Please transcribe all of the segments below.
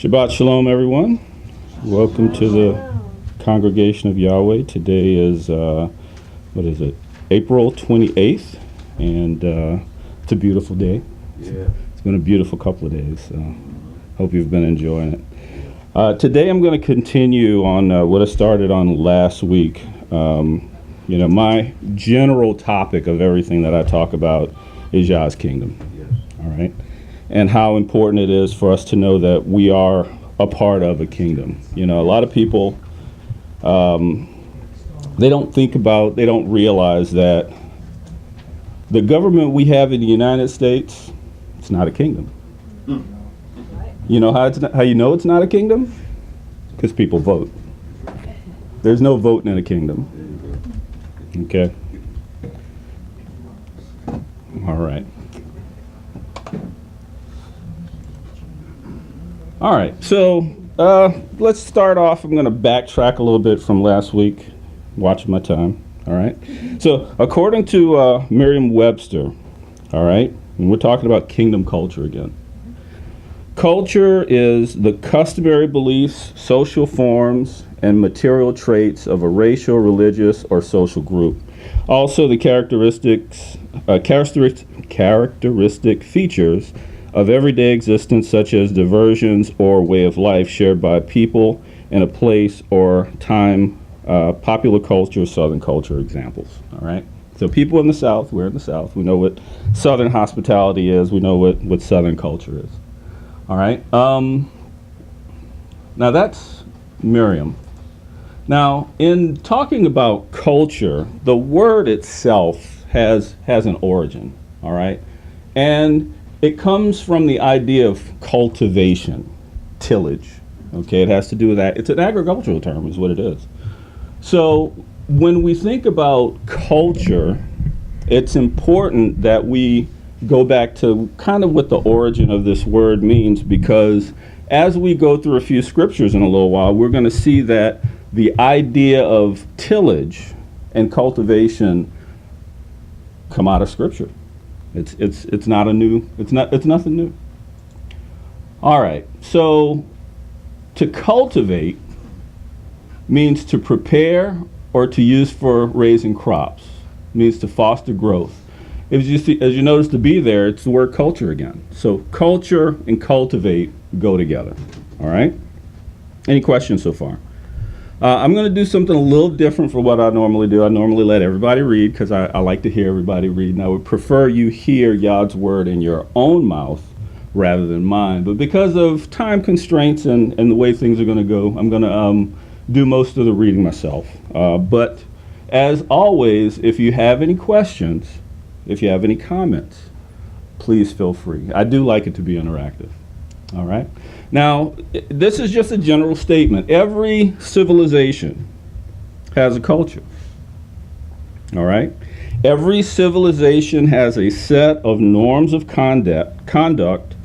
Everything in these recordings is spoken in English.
Shabbat Shalom, everyone. Welcome to the congregation of Yahweh. Today is, April 28th, and it's a beautiful day. Yeah. It's been a beautiful couple of days, so hope you've been enjoying it. Today I'm going to continue on what I started on last week. My general topic of everything that I talk about is Yah's kingdom. Yes. All right? And how important it is for us to know that we are a part of a kingdom. You know, a lot of people, they don't realize that the government we have in the United States, it's not a kingdom. You know how you know it's not a kingdom? Because people vote. There's no voting in a kingdom. Okay? All right. All right, so let's start off. I'm going to backtrack a little bit from last week, watching my time, all right? So according to Merriam-Webster, all right, and we're talking about kingdom culture again. Culture is the customary beliefs, social forms, and material traits of a racial, religious, or social group. Also, the characteristic features of everyday existence, such as diversions or way of life shared by people in a place or time, popular culture, Southern culture examples. All right. So people in the South, we're in the South. We know what Southern hospitality is. We know what Southern culture is. All right. Now that's Miriam. Now, in talking about culture, the word itself has an origin. All right, and it comes from the idea of cultivation, tillage. Okay, it has to do with that. It's an agricultural term, is what it is. So when we think about culture, it's important that we go back to kind of what the origin of this word means, because as we go through a few scriptures in a little while, we're going to see that the idea of tillage and cultivation come out of Scripture. It's nothing new. All right, so to cultivate means to prepare or to use for raising crops. It means to foster growth. As you notice the B there, it's the word culture again. So culture and cultivate go together. All right? Any questions so far? I'm going to do something a little different from what I normally do. I normally let everybody read because I like to hear everybody read, and I would prefer you hear Yah's word in your own mouth rather than mine. But because of time constraints and the way things are going to go, I'm going to do most of the reading myself. But as always, if you have any questions, if you have any comments, please feel free. I do like it to be interactive. All right. Now, this is just a general statement. Every civilization has a culture. All right. Every civilization has a set of norms of conduct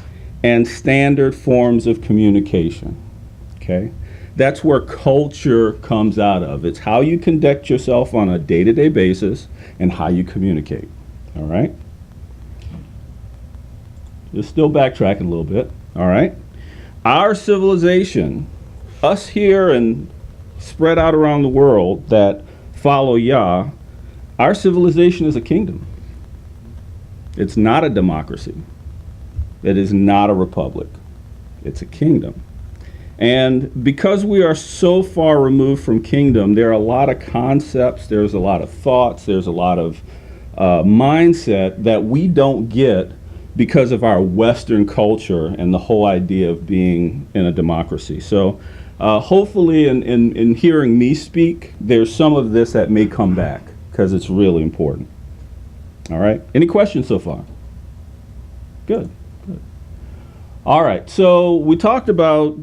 and standard forms of communication. Okay. That's where culture comes out of. It's how you conduct yourself on a day-to-day basis and how you communicate. All right. Just still backtracking a little bit. All right. Our civilization, us here and spread out around the world that follow Yah, our civilization is a kingdom. It's not a democracy. It is not a republic. It's a kingdom. And because we are so far removed from kingdom, there are a lot of concepts, there's a lot of thoughts, there's a lot of mindset that we don't get because of our Western culture and the whole idea of being in a democracy. So hopefully in hearing me speak, there's some of this that may come back because it's really important. All right. Any questions so far? Good. All right. So we talked about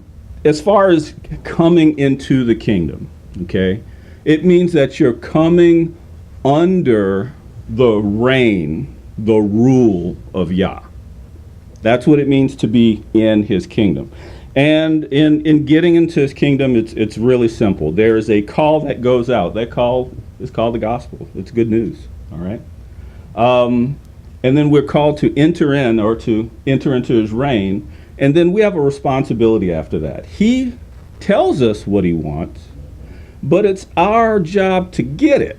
as far as coming into the kingdom, okay? It means that you're coming under the reign, the rule of Yah. That's what it means to be in his kingdom. And in getting into his kingdom, it's really simple. There is a call that goes out. That call is called the gospel. It's good news, all right? And then we're called to enter in, or to enter into his reign. And then we have a responsibility after that. He tells us what he wants, but it's our job to get it.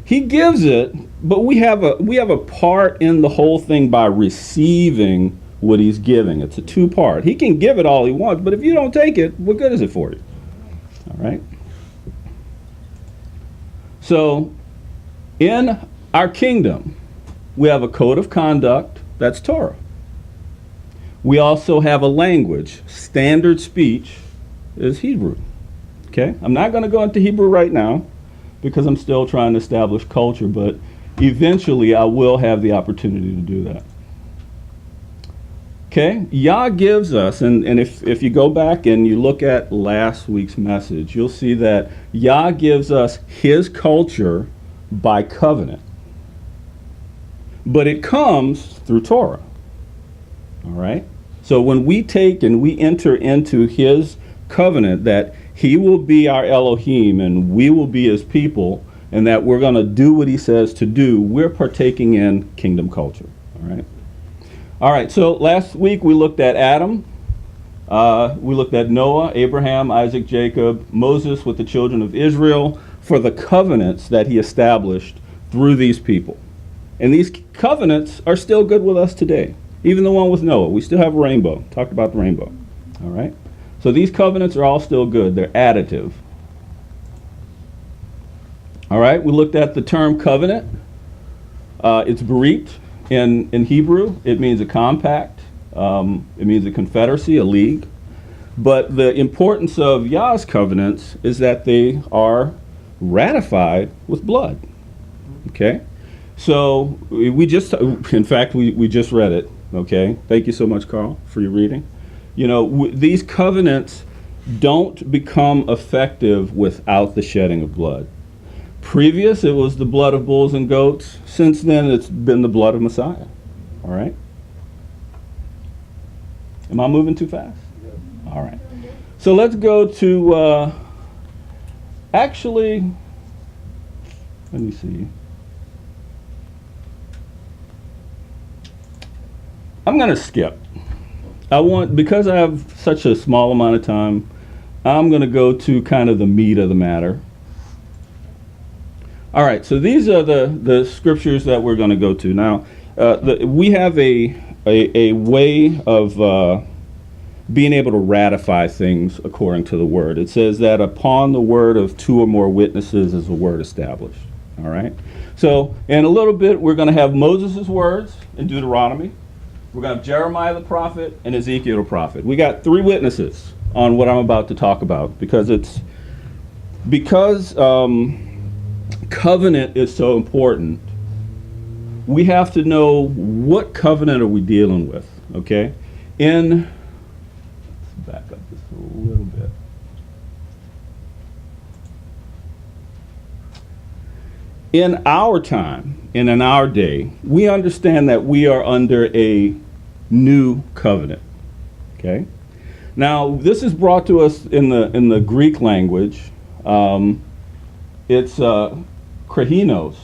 He gives it, but we have a part in the whole thing by receiving what he's giving. It's a two-part. He can give it all he wants, but if you don't take it, what good is it for you? All right? So, in our kingdom, we have a code of conduct, that's Torah. We also have a language. Standard speech is Hebrew. Okay? I'm not going to go into Hebrew right now because I'm still trying to establish culture, but eventually I will have the opportunity to do that. Okay? Yah gives us, and if you go back and you look at last week's message, you'll see that Yah gives us his culture by covenant. But it comes through Torah. All right? So when we take and we enter into his covenant that he will be our Elohim and we will be his people and that we're going to do what he says to do, we're partaking in kingdom culture. All right? All right, so last week we looked at Adam. We looked at Noah, Abraham, Isaac, Jacob, Moses with the children of Israel for the covenants that he established through these people. And these covenants are still good with us today. Even the one with Noah. We still have a rainbow. Talked about the rainbow. All right? So these covenants are all still good. They're additive. All right? We looked at the term covenant. It's berit in Hebrew. It means a compact. It means a confederacy, a league. But the importance of Yah's covenants is that they are ratified with blood. Okay? So we just read it. Okay? Thank you so much, Carl, for your reading. You know, these covenants don't become effective without the shedding of blood. Previous, it was the blood of bulls and goats. Since then, it's been the blood of Messiah. All right? Am I moving too fast? Yeah. All right. So let's go to, actually, let me see. I'm going to skip. Because I have such a small amount of time, I'm going to go to kind of the meat of the matter. All right, so these are the scriptures that we're going to go to. Now, we have a way of being able to ratify things according to the word. It says that upon the word of two or more witnesses is the word established. All right? So, in a little bit, we're going to have Moses' words in Deuteronomy. We're going to have Jeremiah the prophet and Ezekiel the prophet. We got three witnesses on what I'm about to talk about because covenant is so important. We have to know what covenant are we dealing with, okay? Let's back up just a little bit. In our time, and in our day, we understand that we are under a new covenant. Okay? Now, this is brought to us in the Greek language. It's krehinos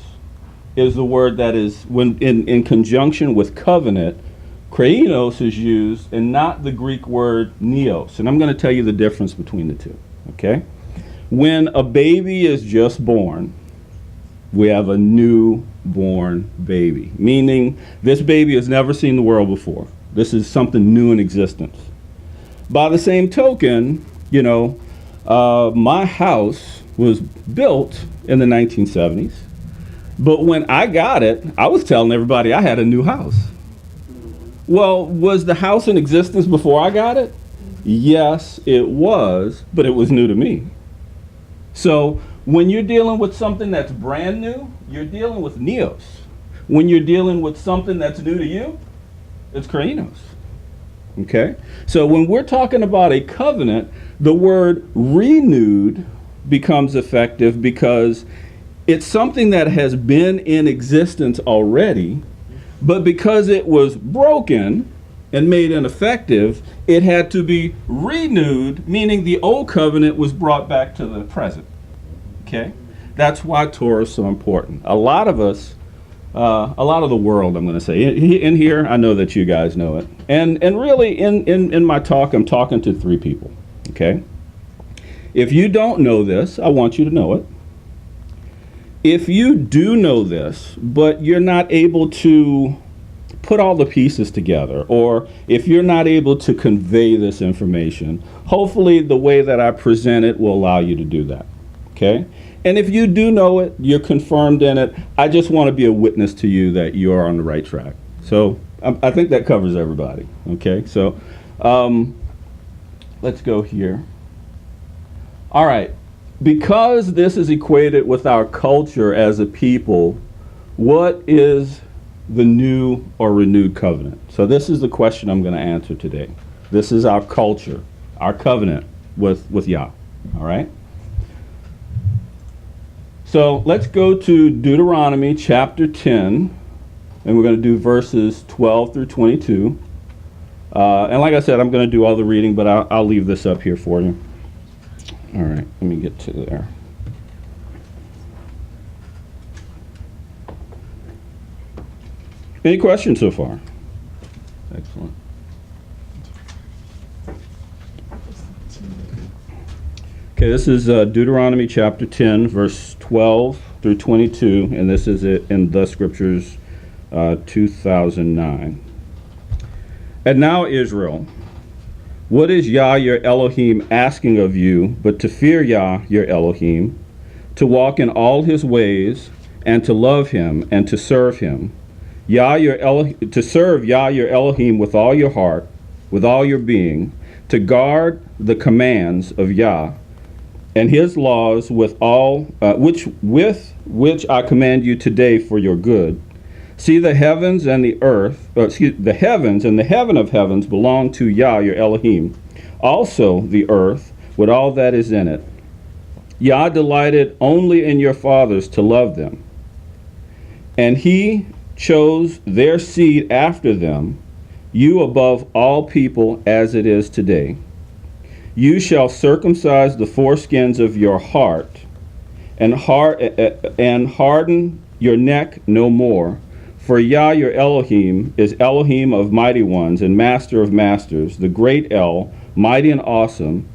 is the word that is when in conjunction with covenant. Krehinos is used and not the Greek word neos. And I'm going to tell you the difference between the two. Okay? When a baby is just born, we have a newborn baby, meaning this baby has never seen the world before. This is something new in existence. By the same token, you know, my house was built in the 1970s, but when I got it, I was telling everybody I had a new house. Well, was the house in existence before I got it? Yes, it was, but it was new to me. So when you're dealing with something that's brand new, you're dealing with neos. When you're dealing with something that's new to you, it's krehinos. Okay? So when we're talking about a covenant, the word renewed becomes effective because it's something that has been in existence already, but because it was broken and made ineffective, it had to be renewed, meaning the old covenant was brought back to the present. Okay? That's why Torah is so important. A lot of us a lot of the world, I'm going to say. In here, I know that you guys know it. And really, in my talk, I'm talking to three people, okay? If you don't know this, I want you to know it. If you do know this, but you're not able to put all the pieces together, or if you're not able to convey this information, hopefully the way that I present it will allow you to do that, okay? And if you do know it, you're confirmed in it, I just want to be a witness to you that you are on the right track. So I think that covers everybody, okay? So let's go here. All right, because this is equated with our culture as a people, what is the new or renewed covenant? So this is the question I'm going to answer today. This is our culture, our covenant with Yah, all right? So let's go to Deuteronomy chapter 10, and we're going to do verses 12 through 22. And like I said, I'm going to do all the reading, but I'll leave this up here for you. All right, let me get to there. Any questions so far? Excellent. Okay, this is Deuteronomy chapter 10, verse 12 through 22, and this is it in the Scriptures 2009. And now, Israel, what is Yah your Elohim asking of you but to fear Yah your Elohim, to walk in all his ways, and to love him and to serve him? To serve Yah your Elohim with all your heart, with all your being, to guard the commands of Yah and his laws with which I command you today for your good. See, the heavens and the earth, the heavens and the heaven of heavens belong to Yah your Elohim. Also the earth with all that is in it. Yah delighted only in your fathers to love them, and he chose their seed after them, you above all people as it is today. You shall circumcise the foreskins of your heart and harden your neck no more. For Yah your Elohim is Elohim of mighty ones and master of masters, the great El, mighty and awesome,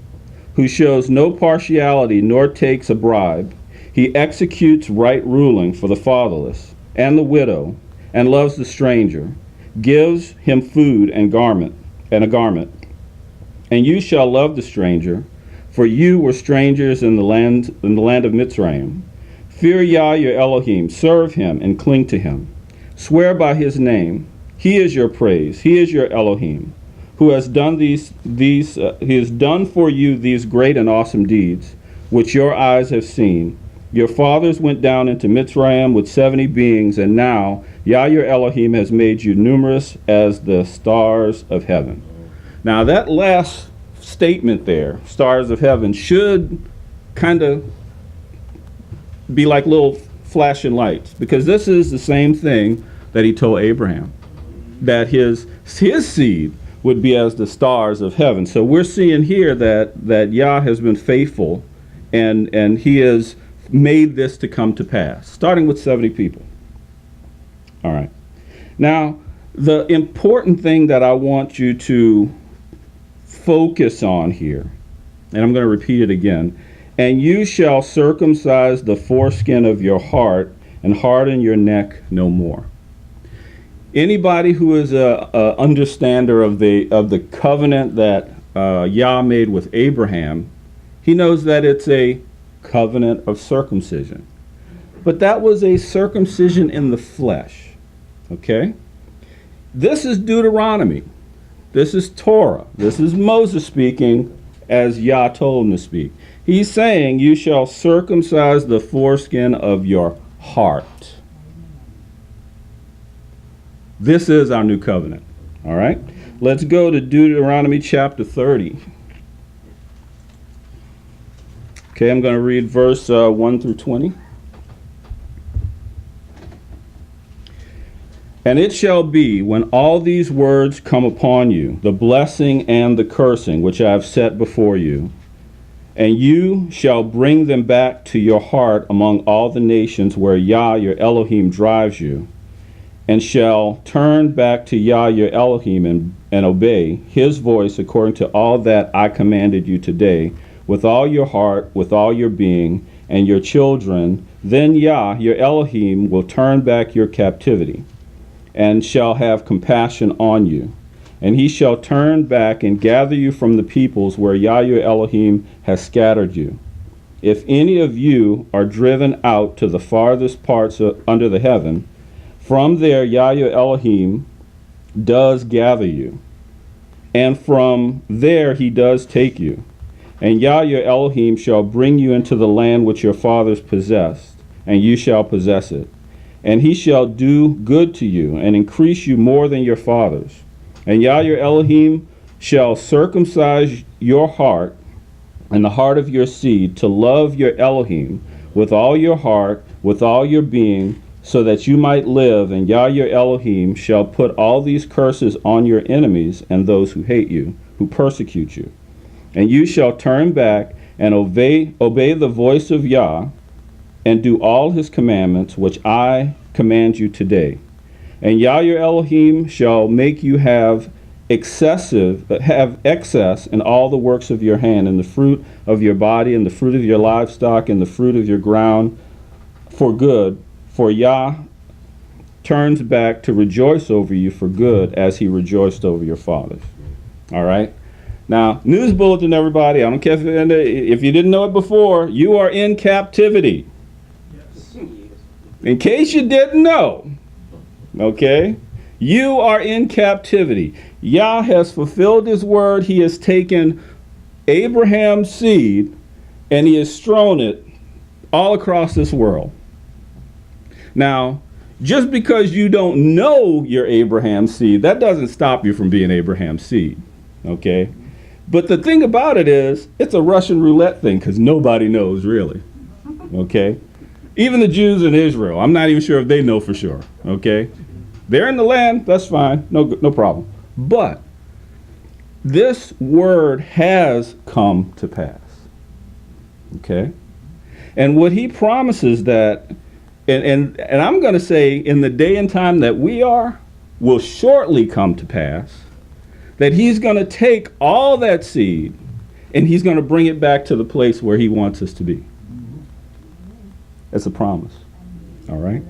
who shows no partiality nor takes a bribe. He executes right ruling for the fatherless and the widow, and loves the stranger, gives him food and a garment. And you shall love the stranger, for you were strangers in the land of Mitzrayim. Fear Yah your Elohim, serve him and cling to him. Swear by his name. He is your praise. He is your Elohim, who has done he has done for you these great and awesome deeds, which your eyes have seen. Your fathers went down into Mitzrayim with 70 beings, and now Yah your Elohim has made you numerous as the stars of heaven. Now that last statement there, stars of heaven, should kind of be like little flashing lights, because this is the same thing that he told Abraham, that his seed would be as the stars of heaven. So we're seeing here that Yah has been faithful, and he has made this to come to pass, starting with 70 people. All right. Now, the important thing that I want you to focus on here, and I'm going to repeat it again, and you shall circumcise the foreskin of your heart and harden your neck no more. Anybody who is a understander of the covenant that Yah made with Abraham, he knows that it's a covenant of circumcision. But that was a circumcision in the flesh. Okay? This is Deuteronomy. This is Torah. This is Moses speaking as Yah told him to speak. He's saying, you shall circumcise the foreskin of your heart. This is our new covenant. All right? Let's go to Deuteronomy chapter 30. Okay, I'm going to read verse 1 through 20. And it shall be, when all these words come upon you, the blessing and the cursing which I have set before you, and you shall bring them back to your heart among all the nations where Yah your Elohim drives you, and shall turn back to Yah your Elohim and obey his voice according to all that I commanded you today, with all your heart, with all your being, and your children, then Yah your Elohim will turn back your captivity, and shall have compassion on you. And he shall turn back and gather you from the peoples where Yah your Elohim has scattered you. If any of you are driven out to the farthest parts under the heaven, from there Yah your Elohim does gather you, and from there he does take you. And Yah your Elohim shall bring you into the land which your fathers possessed, and you shall possess it. And he shall do good to you, and increase you more than your fathers. And Yah your Elohim shall circumcise your heart and the heart of your seed to love your Elohim with all your heart, with all your being, so that you might live. And Yah your Elohim shall put all these curses on your enemies and those who hate you, who persecute you. And you shall turn back and obey the voice of Yah, and do all his commandments which I command you today. And Yah your Elohim shall make you have excess in all the works of your hand, and the fruit of your body, and the fruit of your livestock, and the fruit of your ground, for good. For Yah turns back to rejoice over you for good, as he rejoiced over your fathers. All right? Now, news bulletin, everybody. I don't care if you didn't know it before. You are in captivity. Yes. In case you didn't know. Okay? You are in captivity. Yah has fulfilled his word. He has taken Abraham's seed and he has strewn it all across this world. Now, just because you don't know you're Abraham's seed, that doesn't stop you from being Abraham's seed. Okay? But the thing about it is, it's a Russian roulette thing because nobody knows really. Okay? Even the Jews in Israel, I'm not even sure if they know for sure. Okay? They're in the land, that's fine, no problem. But this word has come to pass. Okay? And what he promises that, and I'm going to say in the day and time that we are, will shortly come to pass, that he's going to take all that seed and he's going to bring it back to the place where he wants us to be. That's a promise. All right?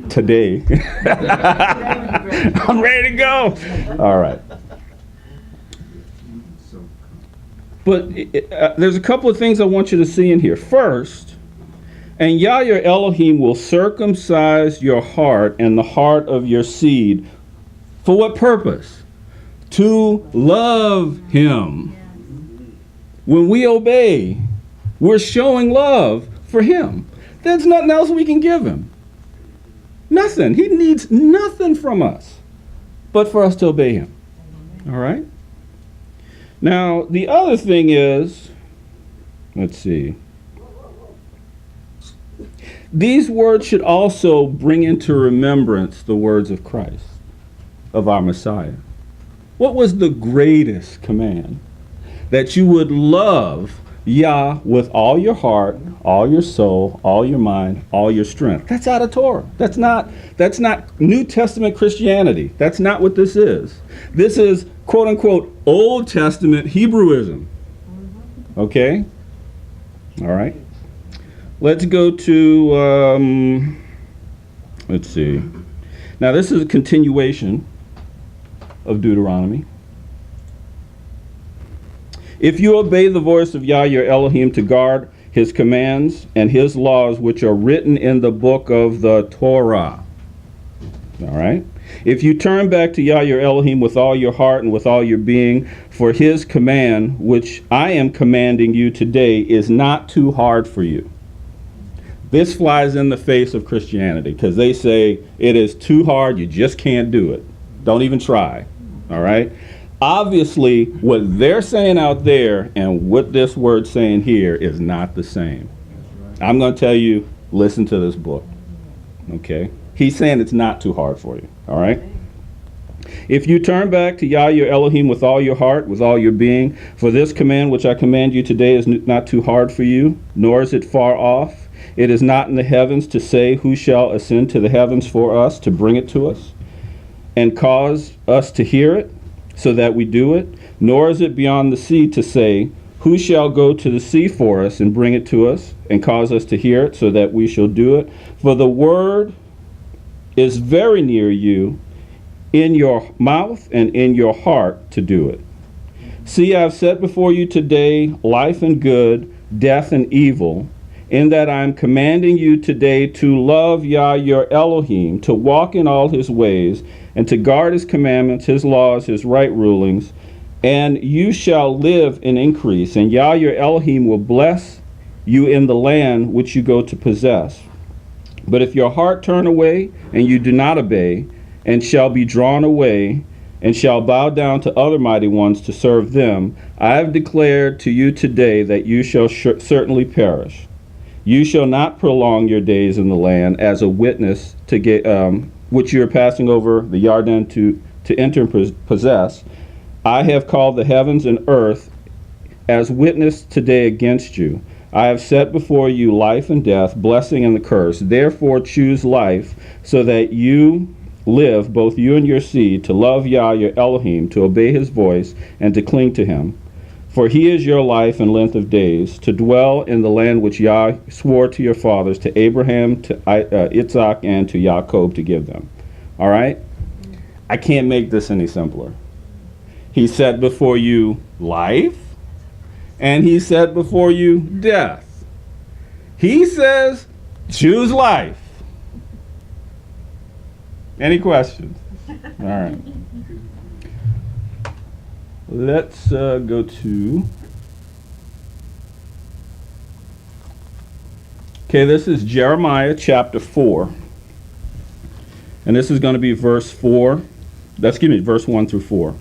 Today. I'm ready to go. All right. But there's a couple of things I want you to see in here. First, and Yah your Elohim will circumcise your heart and the heart of your seed. For what purpose? To love him. When we obey, we're showing love for him. There's nothing else we can give him. Nothing. He needs nothing from us but for us to obey him. All right? Now, the other thing is, let's see. These words should also bring into remembrance the words of Christ, of our Messiah. What was the greatest command? That you would love Yah with all your heart, all your soul, all your mind, all your strength. That's out of Torah. That's not New Testament Christianity. That's not what this is. This is quote unquote Old Testament Hebrewism. Okay? All right. Let's go to let's see. Now this is a continuation of Deuteronomy. If you obey the voice of Yah your Elohim to guard his commands and his laws which are written in the book of the Torah. All right? If you turn back to Yah your Elohim with all your heart and with all your being, for his command, which I am commanding you today, is not too hard for you. This flies in the face of Christianity because they say it is too hard, you just can't do it. Don't even try. All right? Obviously, what they're saying out there and what this word's saying here is not the same. I'm going to tell you, listen to this book. Okay? He's saying it's not too hard for you. All right? If you turn back to Yah your Elohim with all your heart, with all your being, for this command which I command you today is not too hard for you, nor is it far off. It is not in the heavens to say, who shall ascend to the heavens for us to bring it to us and cause us to hear it so that we do it? Nor is it beyond the sea to say, who shall go to the sea for us and bring it to us and cause us to hear it so that we shall do it? For the word is very near you, in your mouth and in your heart to do it. See, I have set before you today life and good, death and evil, in that I am commanding you today to love Yah your Elohim, to walk in all his ways, and to guard his commandments, his laws, his right rulings, and you shall live and increase, and Yah your Elohim will bless you in the land which you go to possess. But if your heart turn away, and you do not obey, and shall be drawn away, and shall bow down to other mighty ones to serve them, I have declared to you today that you shall certainly perish. You shall not prolong your days in the land as a witness to get which you are passing over the Yarden to enter and possess. I have called the heavens and earth as witness today against you. I have set before you life and death, blessing and the curse. Therefore choose life, so that you live, both you and your seed, to love Yah your Elohim, to obey his voice, and to cling to him. For he is your life and length of days, to dwell in the land which Yah swore to your fathers, to Abraham, to Isaac, and to Jacob, to give them. All right? I can't make this any simpler. He set before you life, and he set before you death. He says, choose life. Any questions? All right. Let's go to... Okay, this is Jeremiah chapter 4. And this is going to be verse 1 through 4.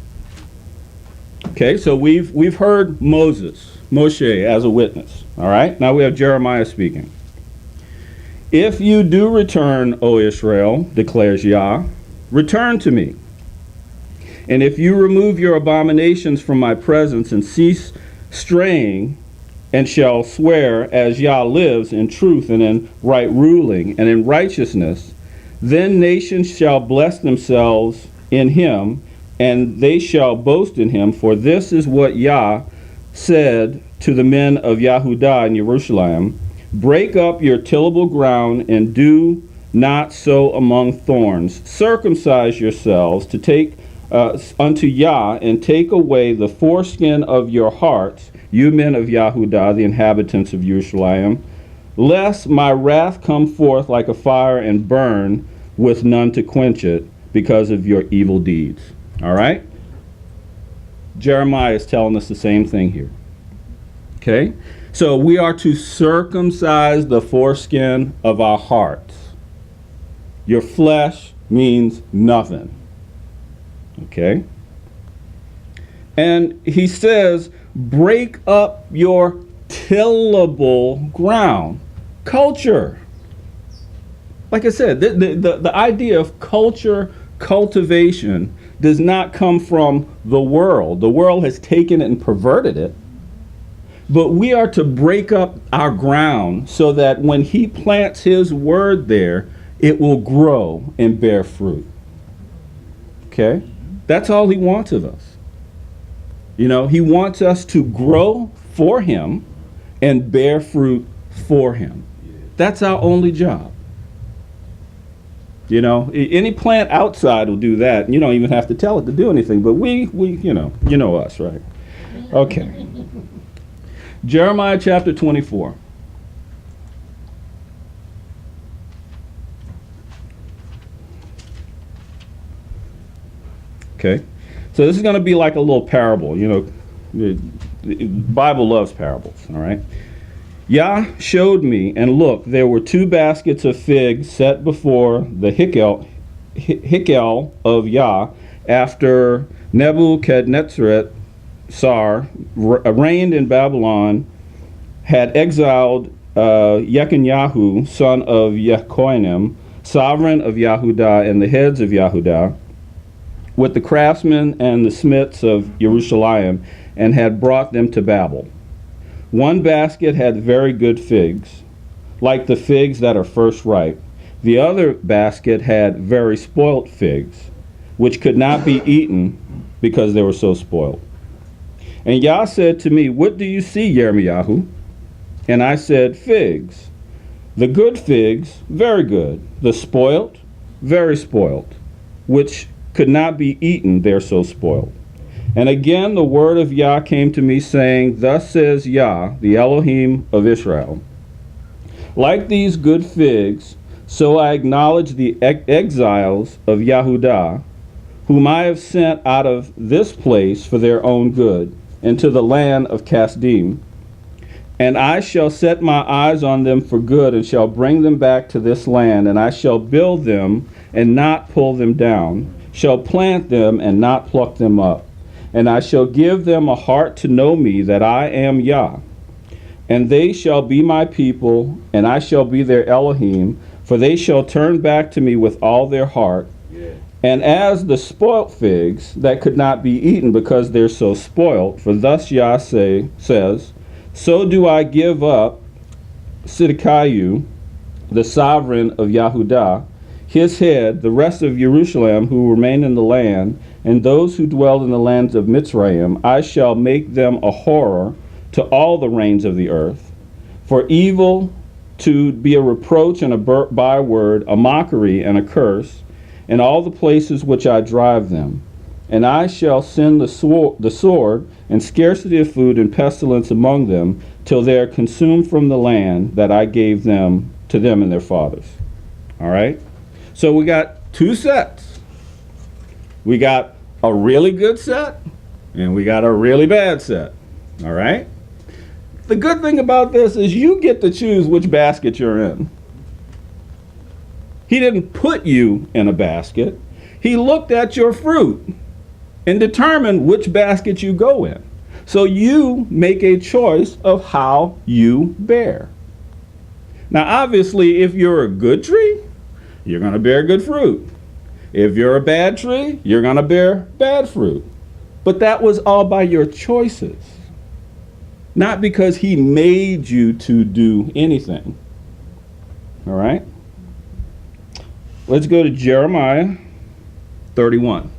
Okay, so we've heard Moshe as a witness. All right, now we have Jeremiah speaking. If you do return, O Israel, declares Yah, return to me. And if you remove your abominations from my presence and cease straying, and shall swear as Yah lives in truth and in right ruling and in righteousness, then nations shall bless themselves in him, and they shall boast in him, for this is what Yah said to the men of Yahudah in Jerusalem, break up your tillable ground and do not sow among thorns. Circumcise yourselves to take unto Yah, and take away the foreskin of your hearts, you men of Yahudah, the inhabitants of Jerusalem, lest my wrath come forth like a fire and burn with none to quench it because of your evil deeds. All right? Jeremiah is telling us the same thing here. Okay? So we are to circumcise the foreskin of our hearts. Your flesh means nothing. Okay? And he says, break up your tillable ground. Culture. Like I said, the idea of culture, cultivation, does not come from the world. The world has taken it and perverted it. But we are to break up our ground so that when he plants his word there, it will grow and bear fruit. Okay? That's all he wants of us. You know, he wants us to grow for him and bear fruit for him. That's our only job. You know, any plant outside will do that. You don't even have to tell it to do anything. But we you know us, right? Okay. Jeremiah chapter 24. Okay. So this is going to be like a little parable. You know, the Bible loves parables, all right? Yah showed me, and look, there were 2 baskets of figs set before the Hikkel of Yah after Nebuchadnezzar reigned in Babylon, had exiled Yechanyahu, son of Jehoiakim, sovereign of Yahudah, and the heads of Yahudah, with the craftsmen and the smiths of Jerusalem, and had brought them to Babel. 1 basket had very good figs, like the figs that are first ripe. The other basket had very spoiled figs, which could not be eaten because they were so spoiled. And Yah said to me, what do you see, Yirmiyahu? And I said, figs. The good figs, very good. The spoiled, very spoiled, which could not be eaten, they're so spoiled. And again the word of Yah came to me, saying, thus says Yah, the Elohim of Israel, like these good figs, so I acknowledge the exiles of Yahudah, whom I have sent out of this place for their own good, into the land of Kasdim. And I shall set my eyes on them for good, and shall bring them back to this land, and I shall build them and not pull them down, shall plant them and not pluck them up. And I shall give them a heart to know me, that I am Yah. And they shall be my people, and I shall be their Elohim, for they shall turn back to me with all their heart. Yeah. And as the spoilt figs that could not be eaten because they're so spoilt, for thus Yah says, so do I give up Sidkiah, the sovereign of Yahudah, his head, the rest of Jerusalem who remain in the land, and those who dwell in the lands of Mitzrayim. I shall make them a horror to all the reigns of the earth, for evil to be a reproach and a byword, a mockery and a curse, in all the places which I drive them. And I shall send the sword and scarcity of food and pestilence among them, till they are consumed from the land that I gave them to them and their fathers. All right? So we got two sets. We got a really good set, and we got a really bad set. All right? The good thing about this is you get to choose which basket you're in. He didn't put you in a basket. He looked at your fruit and determined which basket you go in. So you make a choice of how you bear. Now, obviously, if you're a good tree, you're going to bear good fruit. If you're a bad tree, you're going to bear bad fruit. But that was all by your choices, not because he made you to do anything. All right? Let's go to Jeremiah 31.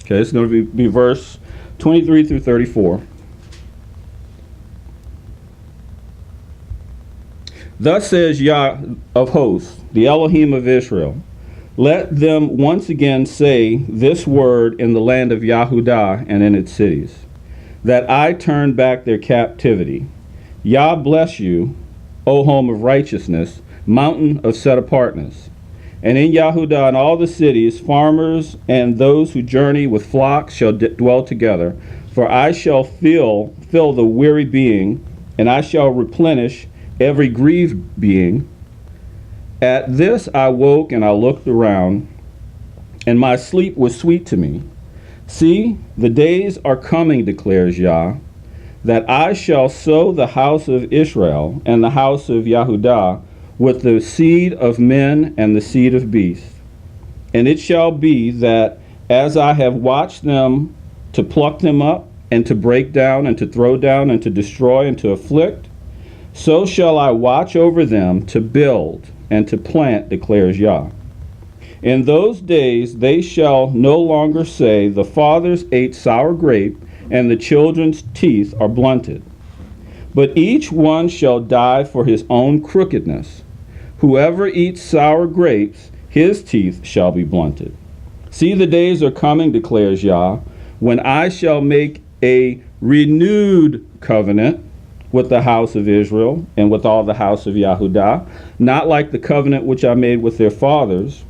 Okay, it's going to be verse 23 through 34. Thus says Yah of hosts, the Elohim of Israel, let them once again say this word in the land of Yahudah and in its cities, that I turn back their captivity. Yah bless you, O home of righteousness, mountain of set apartness. And in Yahudah and all the cities, farmers and those who journey with flocks shall dwell together. For I shall fill the weary being, and I shall replenish every grieved being. At this I woke and I looked around, and my sleep was sweet to me. See, the days are coming, declares Yah, that I shall sow the house of Israel and the house of Yahudah with the seed of men and the seed of beasts. And it shall be that as I have watched them to pluck them up and to break down and to throw down and to destroy and to afflict, so shall I watch over them to build and to plant, declares Yah. In those days they shall no longer say, the fathers ate sour grape, and the children's teeth are blunted. But each one shall die for his own crookedness. Whoever eats sour grapes, his teeth shall be blunted. See, the days are coming, declares Yah, when I shall make a renewed covenant with the house of Israel and with all the house of Yahudah, not like the covenant which I made with their fathers,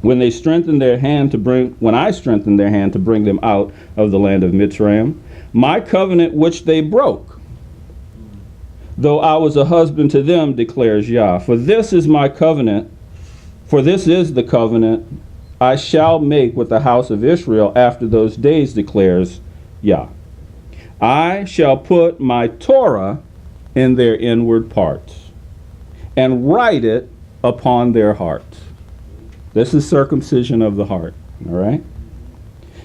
when I strengthened their hand to bring them out of the land of Mitzrayim, my covenant which they broke, though I was a husband to them, declares Yah. For this is my covenant, for this is the covenant I shall make with the house of Israel after those days, declares Yah. I shall put my Torah in their inward parts, and write it upon their hearts. This is circumcision of the heart, all right?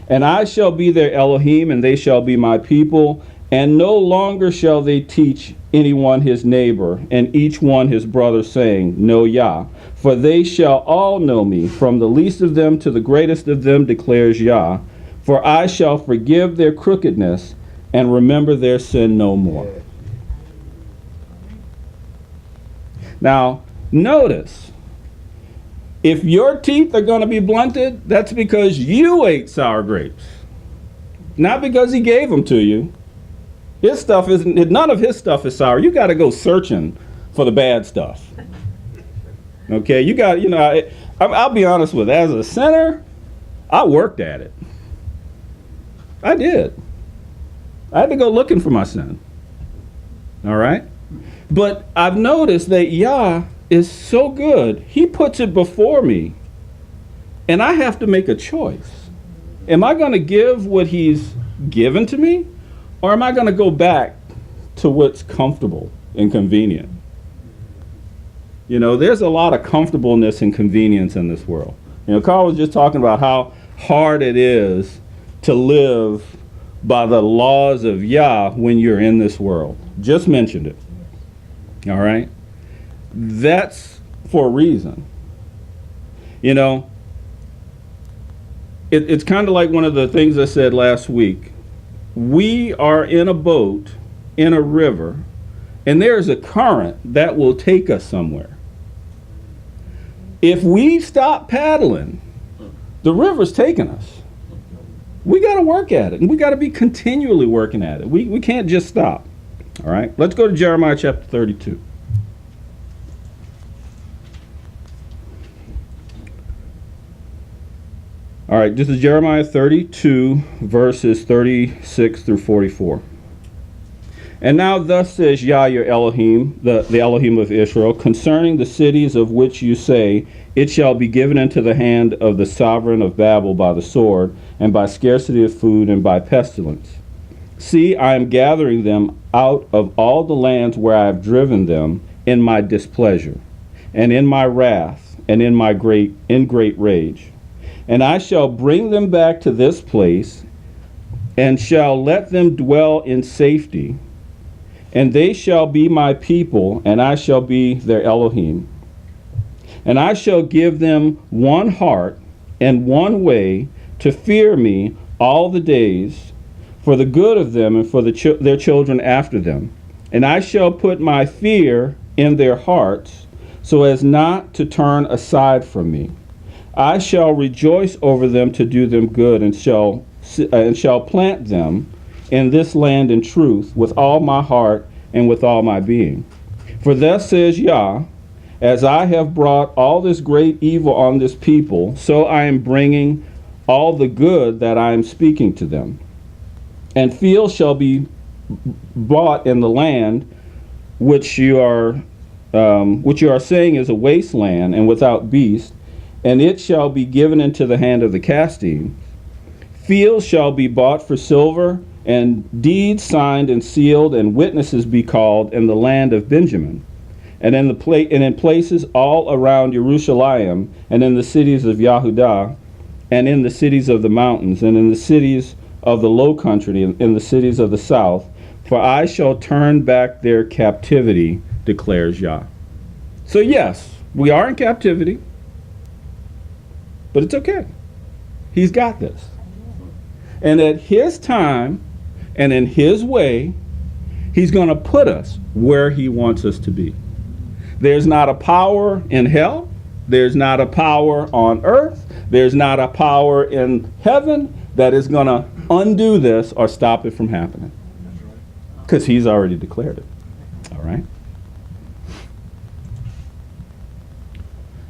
And I shall be their Elohim, and they shall be my people, And no longer shall they teach anyone his neighbor, and each one his brother, saying, Know Yah. For they shall all know me, from the least of them to the greatest of them, declares Yah. For I shall forgive their crookedness, and remember their sin no more. Now, notice, if your teeth are going to be blunted, that's because you ate sour grapes. Not because he gave them to you. His stuff isn't, none of his stuff is sour. You got to go searching for the bad stuff. Okay, you got, I'll be honest with you. As a sinner, I worked at it. I did. I had to go looking for my sin. All right? But I've noticed that Yah is so good. He puts it before me. And I have to make a choice. Am I going to give what he's given to me? Or am I going to go back to what's comfortable and convenient? There's a lot of comfortableness and convenience in this world. Carl was just talking about how hard it is to live by the laws of Yah when you're in this world. Just mentioned it. All right? That's for a reason. It's kind of like one of the things I said last week. We are in a boat in a river, and there's a current that will take us somewhere. If we stop paddling, the river's taking us. We got to work at it, and we got to be continually working at it. We can't just stop. All right, let's go to Jeremiah chapter 32. All right, this is Jeremiah 32, verses 36 through 44. And now thus says Yah your Elohim, the Elohim of Israel, concerning the cities of which you say, It shall be given into the hand of the sovereign of Babel by the sword, and by scarcity of food, and by pestilence. See, I am gathering them out of all the lands where I have driven them in my displeasure, and in my wrath, and in great rage. And I shall bring them back to this place, and shall let them dwell in safety. And they shall be my people, and I shall be their Elohim. And I shall give them one heart and one way to fear me all the days, for the good of them and for their children after them. And I shall put my fear in their hearts, so as not to turn aside from me. I shall rejoice over them to do them good, and shall plant them in this land in truth with all my heart and with all my being. For thus says Yah, as I have brought all this great evil on this people, so I am bringing all the good that I am speaking to them. And fields shall be bought in the land which you are saying is a wasteland and without beast, and it shall be given into the hand of the Castine. Fields shall be bought for silver, and deeds signed and sealed, and witnesses be called in the land of Benjamin, and in places all around Jerusalem, and in the cities of Yehudah, and in the cities of the mountains, and in the cities of the low country, and in the cities of the south. For I shall turn back their captivity, declares Yah. So yes, we are in captivity. But it's okay. He's got this. And at his time and in his way, he's going to put us where he wants us to be. There's not a power in hell. There's not a power on earth. There's not a power in heaven that is going to undo this or stop it from happening. Because he's already declared it. All right?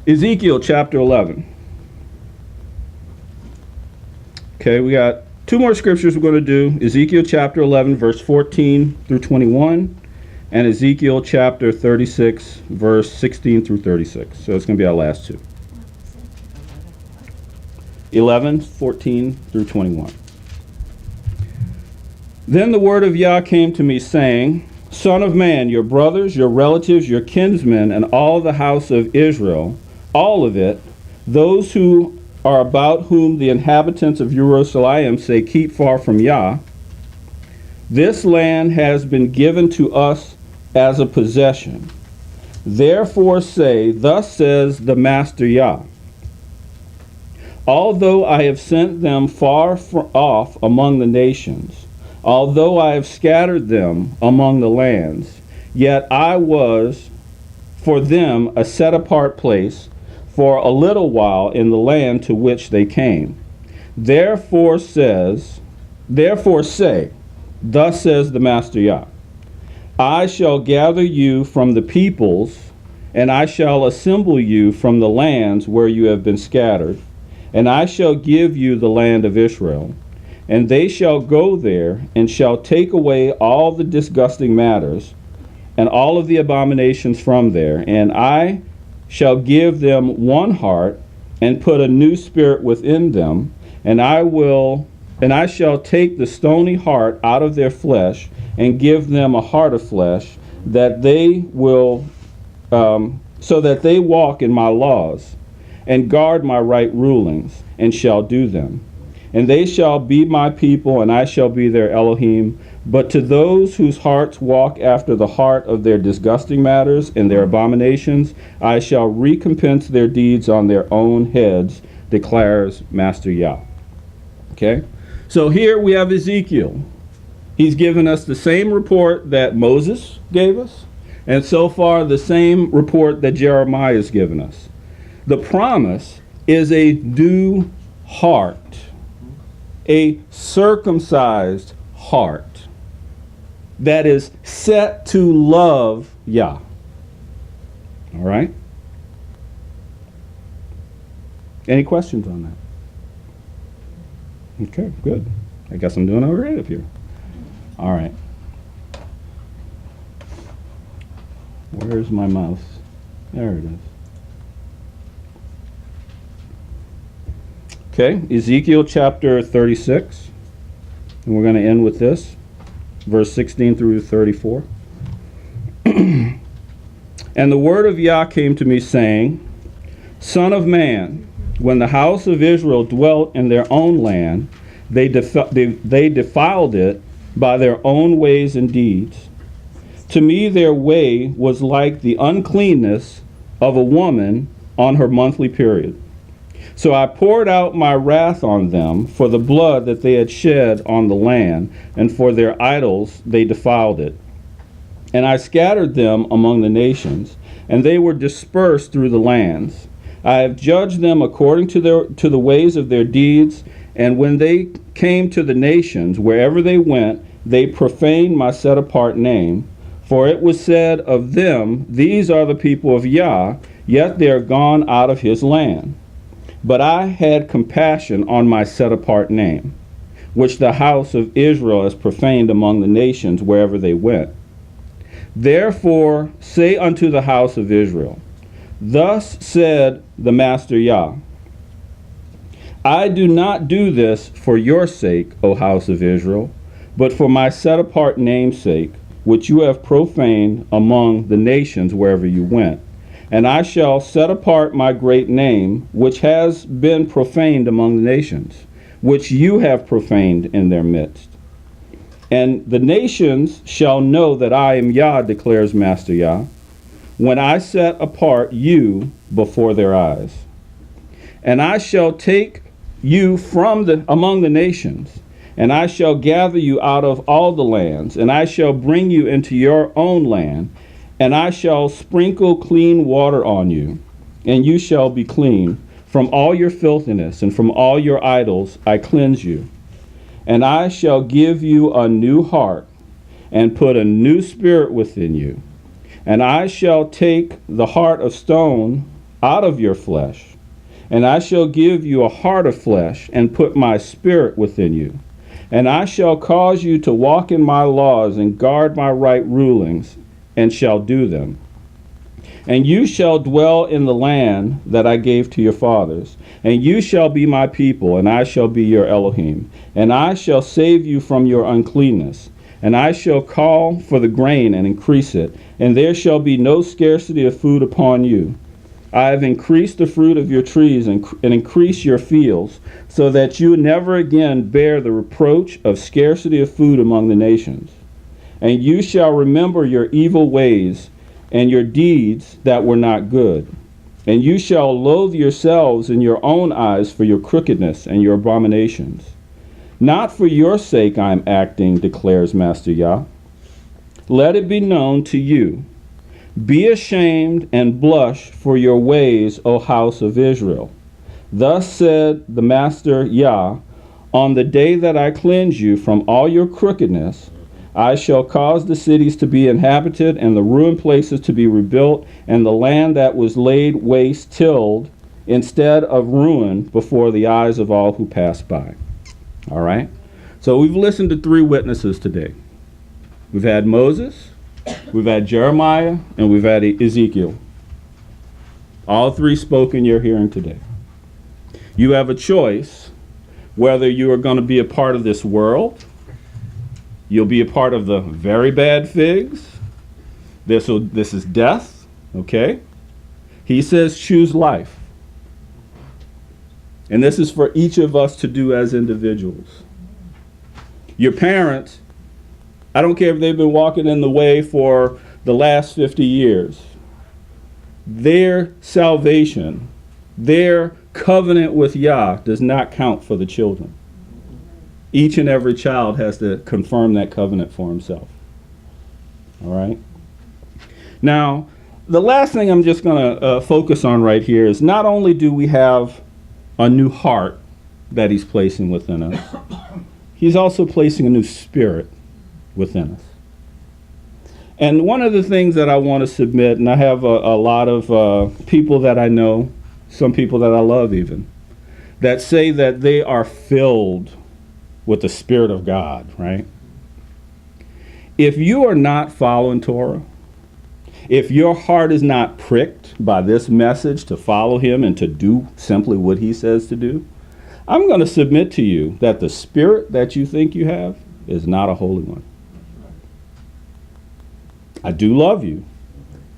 Ezekiel chapter 11. Okay, we got two more scriptures we're going to do. Ezekiel chapter 11, verse 14 through 21, and Ezekiel chapter 36, verse 16 through 36. So it's going to be our last two. 11, 14 through 21. Then the word of Yah came to me, saying, Son of man, your brothers, your relatives, your kinsmen, and all the house of Israel, all of it, those who are about whom the inhabitants of Jerusalem say, Keep far from Yah, This land has been given to us as a possession. Therefore say, thus says the Master Yah, although I have sent them far off among the nations, although I have scattered them among the lands, yet I was for them a set-apart place for a little while in the land to which they came. Therefore say, thus says the Master Yah, I shall gather you from the peoples, and I shall assemble you from the lands where you have been scattered, and I shall give you the land of Israel. And they shall go there, and shall take away all the disgusting matters, and all of the abominations from there. And I shall give them one heart, and put a new spirit within them, and I shall take the stony heart out of their flesh, and give them a heart of flesh, that they will, so that they walk in my laws, and guard my right rulings, and shall do them. And they shall be my people, and I shall be their Elohim. But to those whose hearts walk after the heart of their disgusting matters and their abominations, I shall recompense their deeds on their own heads, declares Master Yah. Okay? So here we have Ezekiel. He's given us the same report that Moses gave us, and so far the same report that Jeremiah has given us. The promise is a new heart, a circumcised heart that is set to love Yah. All right? Any questions on that? Okay, good. I guess I'm doing all right up here. All right. Where's my mouse? There it is. Okay, Ezekiel chapter 36, and we're going to end with this, verse 16 through 34. And the word of Yah came to me, saying, Son of man, when the house of Israel dwelt in their own land, they defiled it by their own ways and deeds. To me their way was like the uncleanness of a woman on her monthly period. So I poured out my wrath on them for the blood that they had shed on the land, and for their idols they defiled it. And I scattered them among the nations, and they were dispersed through the lands. I have judged them according to the ways of their deeds, and when they came to the nations, wherever they went, they profaned my set-apart name. For it was said of them, These are the people of Yah, yet they are gone out of his land. But I had compassion on my set-apart name, which the house of Israel has profaned among the nations wherever they went. Therefore say unto the house of Israel, Thus said the Master Yah, I do not do this for your sake, O house of Israel, but for my set-apart name's sake, which you have profaned among the nations wherever you went. And I shall set apart my great name, which has been profaned among the nations, which you have profaned in their midst. And the nations shall know that I am Yah, declares Master Yah, when I set apart you before their eyes. And I shall take you from among the nations, and I shall gather you out of all the lands, and I shall bring you into your own land, and I shall sprinkle clean water on you, and you shall be clean. From all your filthiness and from all your idols I cleanse you. And I shall give you a new heart, and put a new spirit within you. And I shall take the heart of stone out of your flesh, and I shall give you a heart of flesh, and put my spirit within you. And I shall cause you to walk in my laws, and guard my right rulings, and shall do them. And you shall dwell in the land that I gave to your fathers, and you shall be my people, and I shall be your Elohim. And I shall save you from your uncleanness, and I shall call for the grain and increase it, and there shall be no scarcity of food upon you. I have increased the fruit of your trees and increased your fields, so that you never again bear the reproach of scarcity of food among the nations. And you shall remember your evil ways and your deeds that were not good. And you shall loathe yourselves in your own eyes for your crookedness and your abominations. Not for your sake I am acting, declares Master Yah. Let it be known to you. Be ashamed and blush for your ways, O house of Israel. Thus said the Master Yah, on the day that I cleanse you from all your crookedness, I shall cause the cities to be inhabited and the ruined places to be rebuilt, and the land that was laid waste tilled instead of ruined before the eyes of all who pass by. All right? So we've listened to 3 witnesses today. We've had Moses, we've had Jeremiah, and we've had Ezekiel. All 3 spoke in your hearing today. You have a choice whether you are going to be a part of this world. You'll be a part of the very bad figs. This is death, okay? He says choose life. And this is for each of us to do as individuals. Your parents, I don't care if they've been walking in the way for the last 50 years. Their salvation, their covenant with Yah does not count for the children. Each and every child has to confirm that covenant for himself. All right? Now, the last thing I'm just going to focus on right here is not only do we have a new heart that he's placing within us, he's also placing a new spirit within us. And one of the things that I want to submit, and I have a lot of people that I know, some people that I love even, that say that they are filled with the Spirit of God, right? If you are not following Torah, if your heart is not pricked by this message to follow him and to do simply what he says to do, I'm going to submit to you that the spirit that you think you have is not a holy one. I do love you,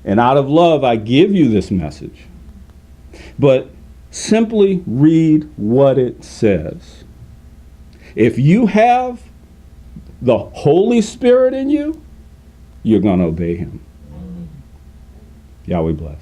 and out of love I give you this message. But simply read what it says. If you have the Holy Spirit in you, you're going to obey him. Yahweh bless.